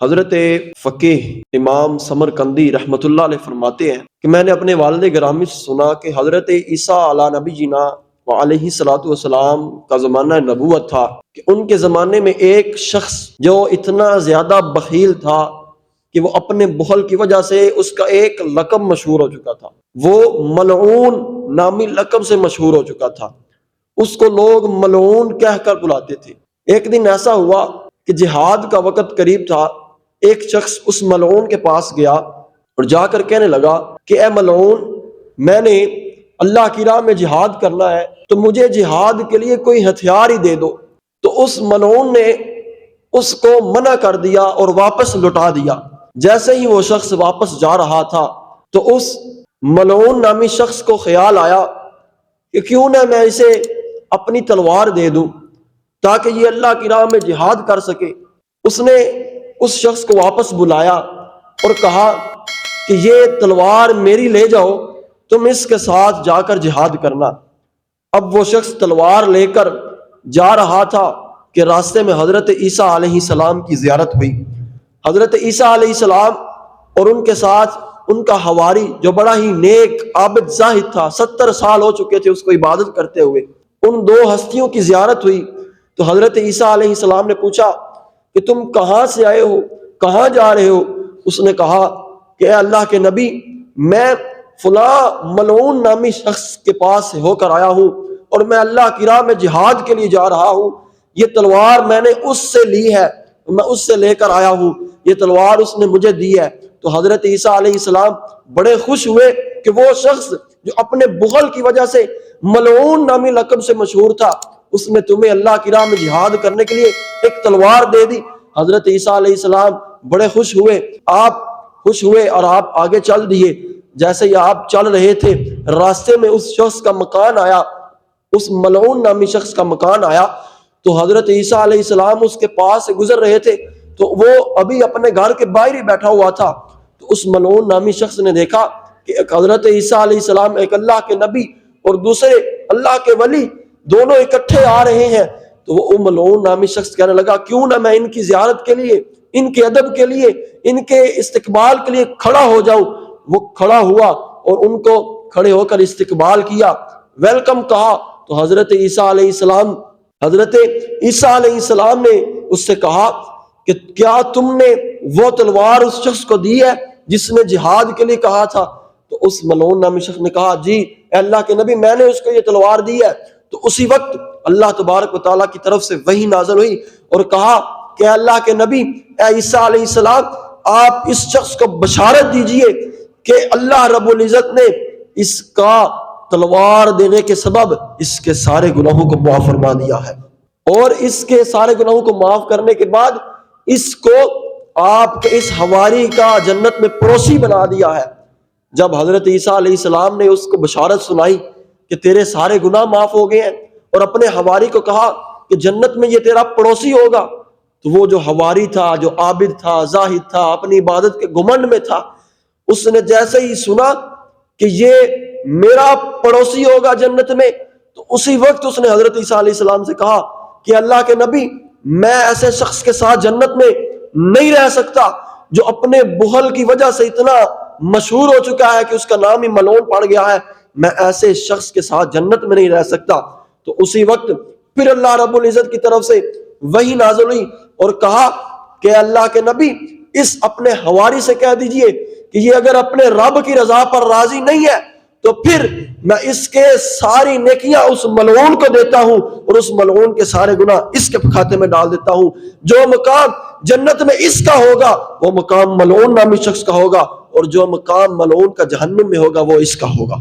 حضرت فقیہ امام سمرقندی رحمۃ اللہ علیہ فرماتے ہیں کہ میں نے اپنے والد گرامی سے سنا کہ حضرت عیسیٰ علی نبی جینا علیہ الصلوۃ والسلام کا زمانہ نبوت تھا کہ ان کے زمانے میں ایک شخص جو اتنا زیادہ بخیل تھا کہ وہ اپنے بخل کی وجہ سے اس کا ایک لقب مشہور ہو چکا تھا، وہ ملعون نامی لقب سے مشہور ہو چکا تھا، اس کو لوگ ملعون کہہ کر بلاتے تھے۔ ایک دن ایسا ہوا کہ جہاد کا وقت قریب تھا، ایک شخص اس ملعون کے پاس گیا اور جا کر کہنے لگا کہ اے ملعون، میں نے اللہ کی راہ میں جہاد کرنا ہے تو مجھے جہاد کے لیے کوئی ہتھیار ہی دے دو۔ تو اس ملعون نے اس کو منع کر دیا اور واپس لوٹا دیا۔ جیسے ہی وہ شخص واپس جا رہا تھا تو اس ملعون نامی شخص کو خیال آیا کہ کیوں نہ میں اسے اپنی تلوار دے دوں تاکہ یہ اللہ کی راہ میں جہاد کر سکے۔ اس نے اس شخص کو واپس بلایا اور کہا کہ یہ تلوار میری لے جاؤ، تم اس کے ساتھ جا کر جہاد کرنا۔ اب وہ شخص تلوار لے کر جا رہا تھا کہ راستے میں حضرت عیسیٰ علیہ السلام کی زیارت ہوئی۔ حضرت عیسیٰ علیہ السلام اور ان کے ساتھ ان کا حواری جو بڑا ہی نیک عابد زاہد تھا، 70 سال ہو چکے تھے اس کو عبادت کرتے ہوئے، ان دو ہستیوں کی زیارت ہوئی۔ تو حضرت عیسیٰ علیہ السلام نے پوچھا کہ تم کہاں سے آئے ہو، کہاں جا رہے ہو؟ اس نے کہا کہ اے اللہ کے نبی، میں فلاں ملعون نامی شخص کے پاس سے ہو کر آیا ہوں اور میں اللہ کی راہ میں جہاد کے لیے جا رہا ہوں، یہ تلوار میں نے اس سے لی ہے، میں اس سے لے کر آیا ہوں، یہ تلوار اس نے مجھے دی ہے۔ تو حضرت عیسیٰ علیہ السلام بڑے خوش ہوئے کہ وہ شخص جو اپنے بخل کی وجہ سے ملعون نامی لقب سے مشہور تھا، اس نے تمہیں اللہ کی راہ میں جہاد کرنے کے لیے ایک تلوار دے دی۔ حضرت عیسیٰ علیہ السلام بڑے خوش ہوئے، آپ خوش ہوئے اور آپ آگے چل دیے۔ جیسے ہی آپ چل رہے تھے، راستے میں اس شخص کا مکان آیا، اس ملعون نامی شخص کا مکان آیا۔ تو حضرت عیسیٰ علیہ السلام اس کے پاس سے گزر رہے تھے تو وہ ابھی اپنے گھر کے باہر ہی بیٹھا ہوا تھا۔ تو اس ملعون نامی شخص نے دیکھا کہ ایک حضرت عیسیٰ علیہ السلام، ایک اللہ کے نبی اور دوسرے اللہ کے ولی، دونوں اکٹھے آ رہے ہیں۔ تو وہ ملعون نامی شخص کہنے لگا کیوں نہ میں ان کی زیارت کے لیے، ان کے ادب کے لیے، ان کے استقبال کے لیے کھڑا ہو جاؤں۔ وہ کھڑا ہوا اور ان کو کھڑے ہو کر استقبال کیا، ویلکم کہا۔ تو حضرت عیسیٰ علیہ السلام نے اس سے کہا کہ کیا تم نے وہ تلوار اس شخص کو دی ہے جس نے جہاد کے لیے کہا تھا؟ تو اس ملعون نامی شخص نے کہا جی اے اللہ کے نبی، میں نے اس کو یہ تلوار دی ہے۔ تو اسی وقت اللہ تبارک و تعالیٰ کی طرف سے وحی نازل ہوئی اور کہا کہ اے اللہ کے نبی، اے عیسیٰ علیہ السلام، آپ اس شخص کو بشارت دیجئے کہ اللہ رب العزت نے اس کا تلوار دینے کے سبب اس کے سارے گناہوں کو معاف فرما دیا ہے، اور اس کے سارے گناہوں کو معاف کرنے کے بعد اس کو آپ کے اس حواری کا جنت میں پڑوسی بنا دیا ہے۔ جب حضرت عیسیٰ علیہ السلام نے اس کو بشارت سنائی کہ تیرے سارے گناہ معاف ہو گئے ہیں، اور اپنے حواری کو کہا کہ جنت میں یہ تیرا پڑوسی ہوگا، تو وہ جو حواری تھا، جو عابد تھا، زاہد تھا، اپنی عبادت کے گھمنڈ میں تھا، اس نے جیسے ہی سنا کہ یہ میرا پڑوسی ہوگا جنت میں، تو اسی وقت اس نے حضرت عیسیٰ علیہ السلام سے کہا کہ اللہ کے نبی، میں ایسے شخص کے ساتھ جنت میں نہیں رہ سکتا جو اپنے بخل کی وجہ سے اتنا مشہور ہو چکا ہے کہ اس کا نام ہی ملعون پڑ گیا ہے، میں ایسے شخص کے ساتھ جنت میں نہیں رہ سکتا۔ تو اسی وقت پھر اللہ رب العزت کی طرف سے وحی نازل ہوئی اور کہا کہ اللہ کے نبی، اس اپنے حواری سے کہہ دیجئے کہ یہ اگر اپنے رب کی رضا پر راضی نہیں ہے تو پھر میں اس کے ساری نیکیاں اس ملعون کو دیتا ہوں اور اس ملعون کے سارے گناہ اس کے کھاتے میں ڈال دیتا ہوں۔ جو مقام جنت میں اس کا ہوگا وہ مقام ملعون نامی شخص کا ہوگا، اور جو مقام ملعون کا جہنم میں ہوگا وہ اس کا ہوگا۔